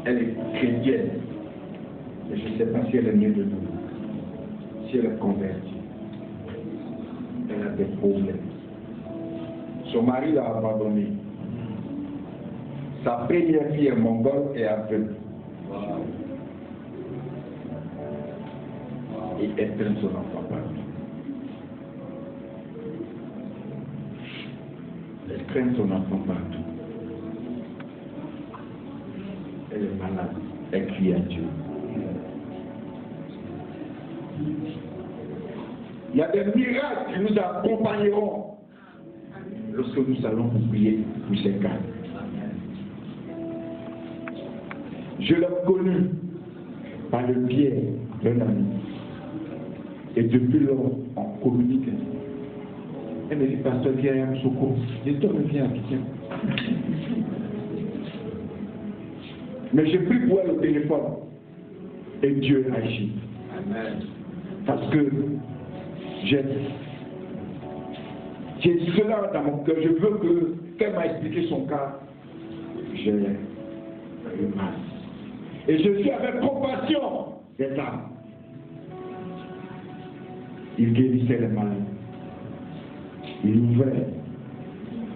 Elle est chrétienne. Mais je ne sais pas si elle est née de nous. Si elle est convertie. Elle a des problèmes. Son mari l'a abandonnée. Sa première fille est mongole et aveugle. Et elle traîne son enfant partout. Elle traîne son enfant partout. Elle est malade. Elle crie à Dieu. Il y a des miracles qui nous accompagneront lorsque nous allons prier pour ces cas. Je l'ai connu par le biais d'un ami. Et depuis lors, on communique. Elle me dit, pasteur, viens à Msoko. Je dis, toi, viens à Piquet. Mais j'ai pris pour elle au téléphone. Et Dieu agit. Amen. Parce que j'ai cela dans mon cœur. Je veux qu'elle m'a expliqué son cas. J'ai eu mal. Et je suis avec compassion des âmes. Il guérissait les malades. Il ouvrait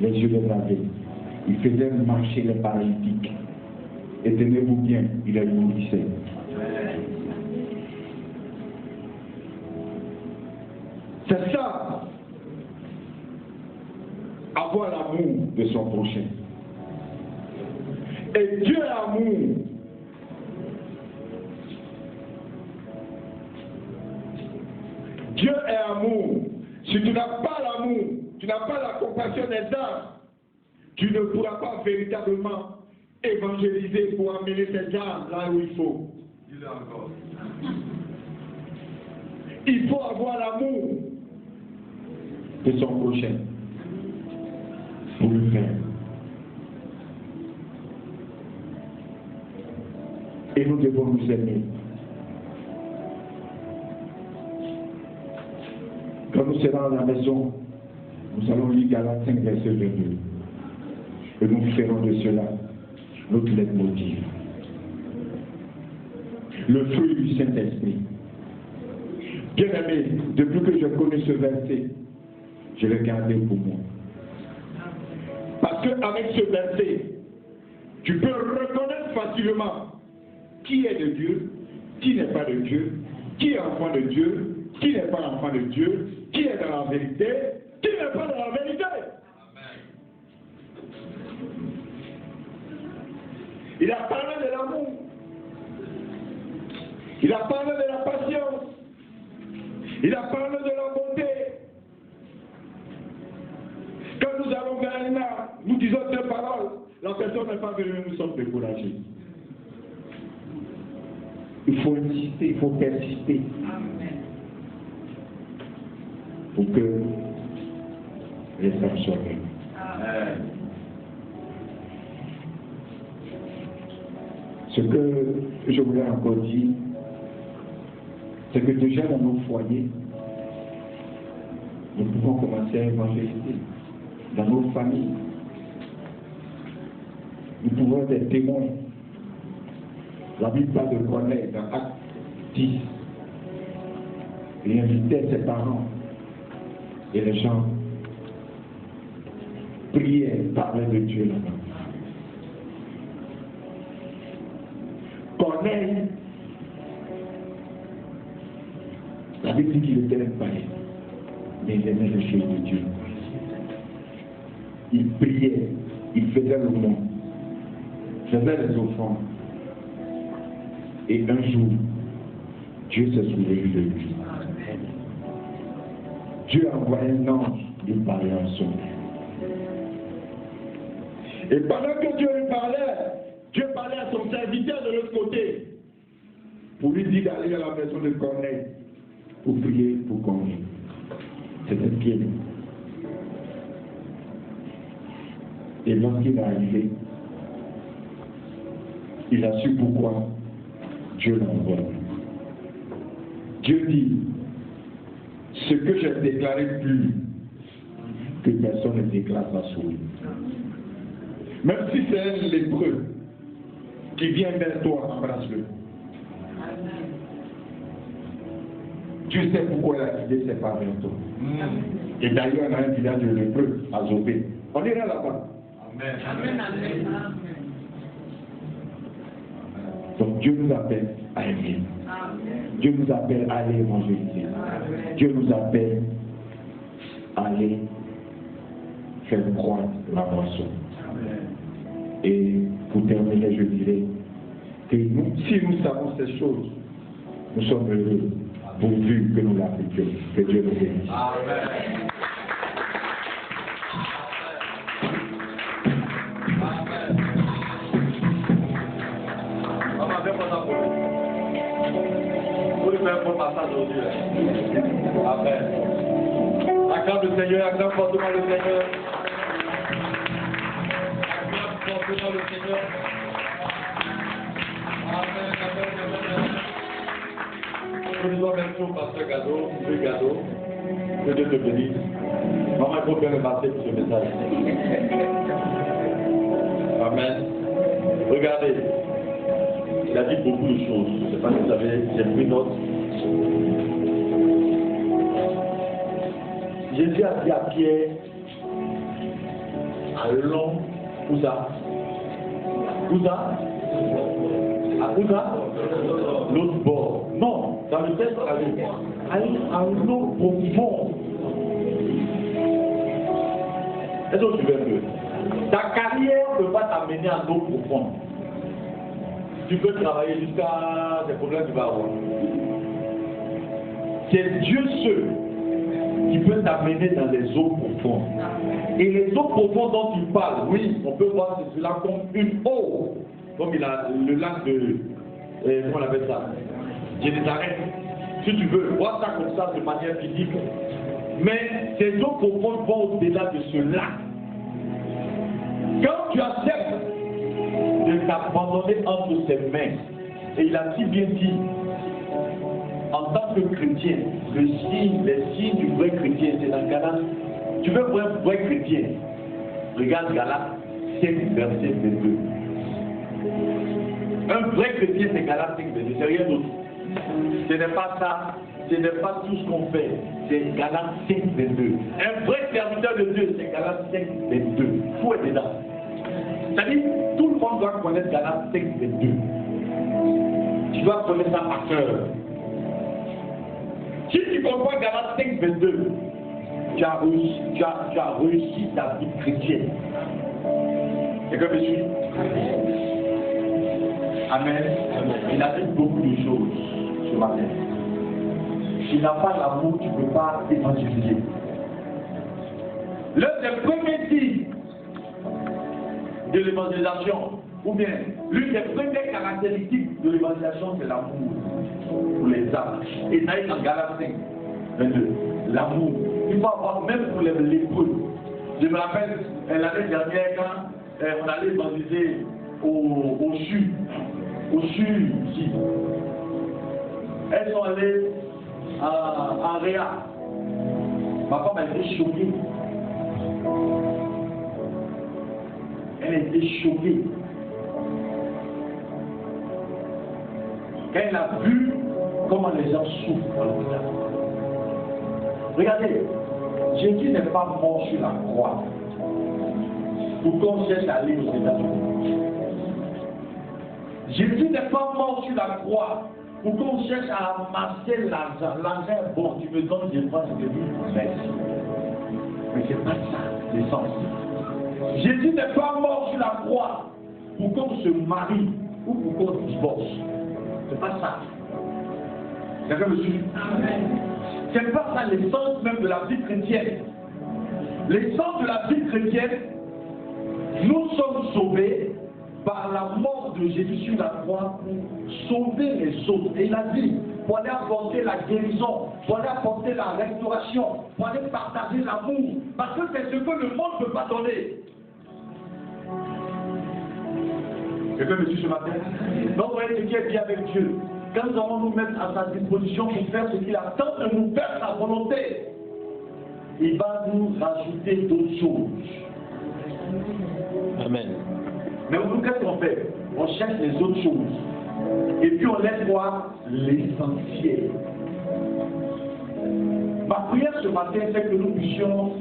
les yeux des aveugles. Il faisait marcher les paralytiques. Et tenez-vous bien, il les nourrissait. C'est ça, avoir l'amour de son prochain. Et Dieu est amour. Dieu est amour. Si tu n'as pas l'amour, tu n'as pas la compassion des âmes, tu ne pourras pas véritablement évangéliser pour amener ces âmes là où il faut. Il faut avoir l'amour de son prochain pour le faire. Et nous devons nous aimer. Quand nous serons à la maison, nous allons lire Galates 5, verset 22. Et nous ferons de cela notre leitmotiv. Le fruit du Saint-Esprit. Bien aimé, depuis que je connais ce verset, je l'ai gardé pour moi. Parce qu'avec ce verset, tu peux reconnaître facilement qui est de Dieu, qui n'est pas de Dieu, qui est enfant de Dieu, qui n'est pas enfant de Dieu, qui est dans la vérité, qui n'est pas dans la vérité. Il a parlé de l'amour. Il a parlé de la patience. Il a parlé de la bonté. Quand nous allons vers un arbre, nous disons deux paroles. La personne n'est pas venue, nous sommes découragés. Il faut insister, il faut persister. Pour que les âmes soient réunies. Ce que je voulais encore dire, c'est que déjà dans nos foyers, nous pouvons commencer à évangéliser. Dans nos familles, nous pouvons être témoins. La Bible parle de Corneille dans Acte 10. Il invitait ses parents et les gens priaient, parlaient de Dieu là-bas. Corneille, la Bible dit qu'il était un païen, mais il aimait les choses de Dieu. Il priait, il faisait le monde, faisait les offrandes. Et un jour, Dieu s'est souvenu de lui. Dieu a envoyé un ange lui parler en son nom. Et pendant que Dieu lui parlait, Dieu parlait à son serviteur de l'autre côté pour lui dire d'aller à la maison de Corneille pour prier pour Corneille. C'était Pierre. Et lorsqu'il est arrivé, il a su pourquoi Dieu l'a envoyé. Dieu dit, ce que j'ai déclaré plus, que personne ne déclare ça sur lui. Même si c'est un lépreux qui vient vers toi, embrasse-le. Tu sais pourquoi il a quitté ses pas vers toi. Et d'ailleurs, on a un village de lépreux à Zopé. On ira là-bas. Amen. Amen. Amen. Donc Dieu nous appelle à aimer. Dieu nous appelle à aller évangéliser. Dieu nous appelle à aller faire croître la moisson. Et pour terminer, je dirais que nous, si nous savons ces choses, nous sommes heureux, pourvu que nous l'appliquions. Que Dieu nous bénisse. Amen. Un bon passage aujourd'hui. Amen. Acclame le Seigneur, acclame fortement le Seigneur. Acclame fortement le Seigneur. Amen, amen, amen, amen. Je vous remercie au pasteur Gado, le Gado. Que Dieu te bénisse. Maman, il faut bien le passer pour ce message. Amen. Regardez. Il a dit beaucoup de choses. Je ne sais pas si vous avez, j'ai pris note. Jésus a dit à Pierre, allons, où ça? Où ça? Où ça? L'autre bord. Non, dans le texte, allons à l'eau profond. Est-ce que tu veux un peu? Ta carrière ne peut pas t'amener à l'eau profonde. Tu peux travailler jusqu'à des problèmes que tu vas avoir. C'est Dieu seul qui peut t'amener dans les eaux profondes. Et les eaux profondes dont il parle, oui, on peut voir cela comme une eau, comme il a le lac de, comment on appelle ça, Génézareth. Si tu veux, voir ça comme ça de manière physique. Mais ces eaux profondes vont au-delà de ce lac. Quand tu acceptes de t'abandonner entre ses mains, et il a si bien dit, en tant que chrétien, les signes du vrai chrétien, c'est dans Galates. Tu veux voir un vrai chrétien? Regarde Galates 5, verset 22. Un vrai chrétien, c'est Galates 5, 22, c'est rien d'autre. Ce n'est pas ça, ce n'est pas tout ce qu'on fait, c'est Galates 5, 22. Un vrai serviteur de Dieu, c'est Galates 5, 22. Faut être dedans. C'est-à-dire, tout le monde doit connaître Galates 5, 22. Tu dois connaître ça par cœur. Si tu comprends Galates 5, 22, tu as réussi ta vie chrétienne. Et que me suit? Amen. Amen. Il a dit beaucoup de choses ce matin. Si tu n'as pas l'amour, tu ne peux pas évangéliser. L'un des premiers signes de l'évangélisation, ou bien l'une des premières caractéristiques de l'évangélisation, c'est l'amour pour les âmes. Et ça est dans Galates 5, 22. L'amour. Il faut avoir, même pour les lépreux. Je me rappelle l'année dernière quand on allait évangéliser au sud ici. Elles sont allées à Réa. Ma femme a été choquée. Elle a été choquée. Quand elle a vu comment les gens souffrent dans l'hôpital. Regardez, Jésus n'est pas mort sur la croix pour qu'on cherche à aller aux États-Unis. Jésus n'est pas mort sur la croix pour qu'on cherche à amasser l'argent. L'argent est bon, tu me donnes des fois, je te dis merci. Mais ce n'est pas ça, l'essence. Jésus n'est pas mort sur la croix pour qu'on se marie ou pour qu'on divorce. Ce n'est pas ça. Quelqu'un me suit? Ce n'est pas ça l'essence même de la vie chrétienne. L'essence de la vie chrétienne, nous sommes sauvés par la mort de Jésus sur la croix pour sauver les autres. Et il a dit, pour aller apporter la guérison, pour aller apporter la restauration, pour aller partager l'amour. Parce que c'est ce que le monde ne peut pas donner. Quelqu'un me suit ce matin? Donc, vous voyez ce qui est bien avec Dieu. Quand nous allons nous mettre à sa disposition pour faire ce qu'il attend de nous faire, sa volonté, il va nous rajouter d'autres choses. Amen. Mais nous, qu'est-ce qu'on fait? on cherche les autres choses. Et puis on laisse voir l'essentiel. Ma prière ce matin, c'est que nous puissions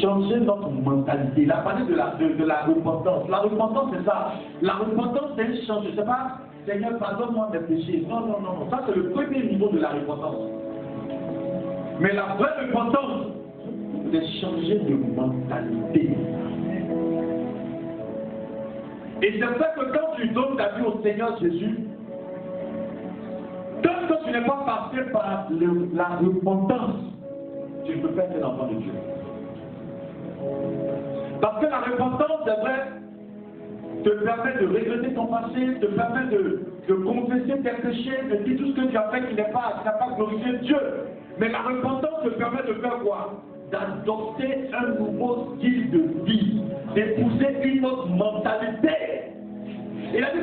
changer notre mentalité. Il a parlé de la repentance. La repentance, c'est ça. La repentance, c'est un changement. Je ne sais pas, Seigneur, pardonne-moi mes péchés. Non, non, non, non. Ça, c'est le premier niveau de la repentance. Mais la vraie repentance, c'est changer de mentalité. Et c'est vrai que quand tu donnes ta vie au Seigneur Jésus, tant que tu n'es pas passé par la repentance, tu ne peux pas être un enfant de Dieu. Parce que la repentance, c'est vrai, te permet de regretter ton passé, te permet de confesser tes péchés, de dire tout ce que tu as fait qui n'a pas glorifié Dieu. Mais la repentance te permet de faire quoi? D'adopter un nouveau style de vie, d'épouser une autre mentalité. Il a dit